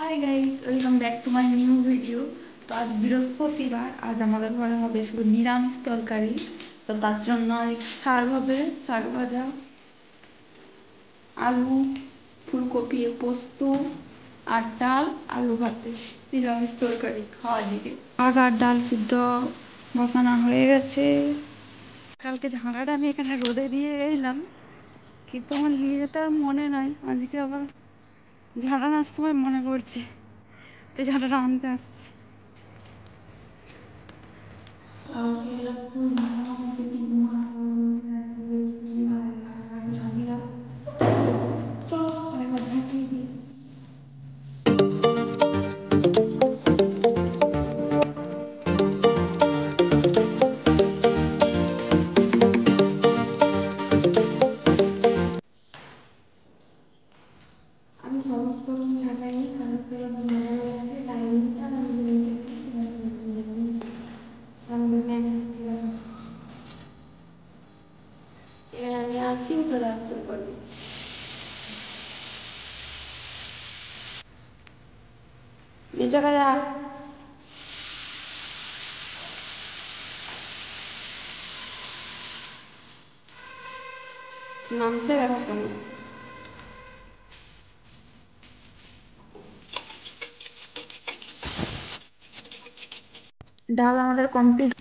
Hi guys, welcome back to my new video. তো আজ বৃহস্পতিবার, আজ আমাদের ঘরে হবে শুধু নিরামিষ তরকারি। তো তার জন্য শাক হবে, শাক ভাজা, আলু, ফুলকপি পোস্ত আর ডাল, আলু ভাতে। নিরামিষ তরকারি খাওয়া দিকে শাক আর ডাল সিদ্ধ বসানো হয়ে গেছে। কালকে ঝাঁটাটা আমি এখানে রোদে দিয়ে এলাম, কিন্তু আমার নিয়ে যেতে আর মনে নাই। আজকে আবার ঝাঁটা আনার সময় মনে পড়ছে, তো ঝাঁটাটা আনতে আসছি। আমি সমস্ত রকম ঝাঁটাই সমস্ত রকম ডাইনিংটা আমি আছি চলে আসতে পারি। জায়গা যা নামছে এখন ডাল আমাদের কমপ্লিট,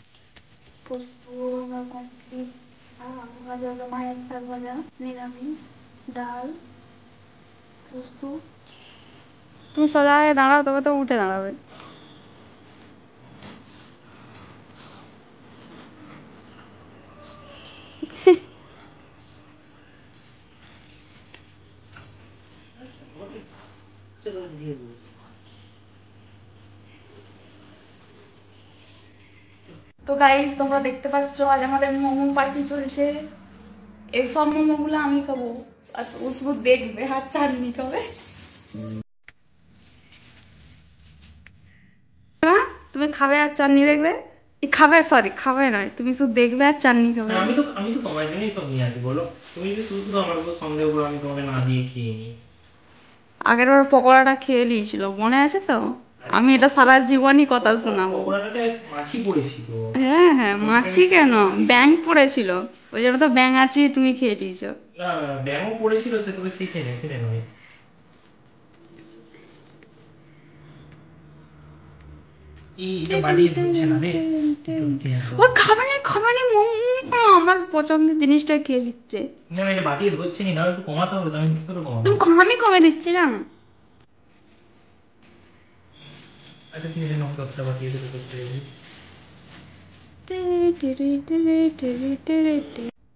পোস্ত আমার কমপ্লিট, আর আলু ভাজা হলো, মায়ের শাক ভাজা, নিরামিষ, ডাল, পোস্ত। তুমি সোজা হয়ে দাঁড়াও, তবে তো উঠে দাঁড়াবে। তো গাইস, তোমরা দেখতে পাচ্ছ আজ আমাদের মোমো পার্টি চলছে। এইসব মোমোগুলো আমি খাবো, আর ও শুধু দেখবে আর চাটনি খাবে। তুমি খাবে আর চাটনি দেখবে। খাবে, সরি খাবে নয়, তুমি শুধু দেখবে আর চাটনি খাবে। আমি তো তোমার জন্যই সব নিয়ে আসি, বলো। তুমি যদি শুধু শুধু আমার উপর সন্দেহ করো, আমি তোমাকে না দিয়ে খেয়ে নিই। আগের বার পকোড়াটা খেয়ে নিয়েছিল, মনে আছে তো? আমি এটা সারা জীবনই কথা শোনাবো। পকোড়াটাতে মাছি পড়েছিল। হ্যাঁ হ্যাঁ, মাছি কেন, ব্যাঙ পড়েছিল। ওই জন্য তো ব্যাঙ আছে, তুমি খেয়ে দিয়েছো। না, ব্যাঙও পড়েছিল, সে তোকে শিখে নে, ফিরে নয়। এটা বাড়িয়ে ধরছে না রে। ও খাবানি খাবানি মোমো আমার পছন্দের জিনিসটা খেয়ে দিচ্ছে। না, এটা বাড়িয়ে ধরছে নি, না একটু কমাতে হবে তো, আমি কি করে কমাবো? তুমি খাবানি কমে দিচ্ছি না। আচ্ছা ঠিক আছে, নাও 10টা বাড়িয়ে দেবে, 10টা।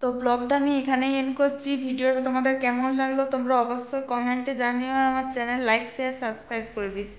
তো ব্লগটা আমি এখানেই এন্ড করছি। ভিডিওটা তোমাদের কেমন লাগলো তোমরা অবশ্যই কমেন্টে জানিও, আর আমার চ্যানেল লাইক শেয়ার সাবস্ক্রাইব করে দিচ্ছি।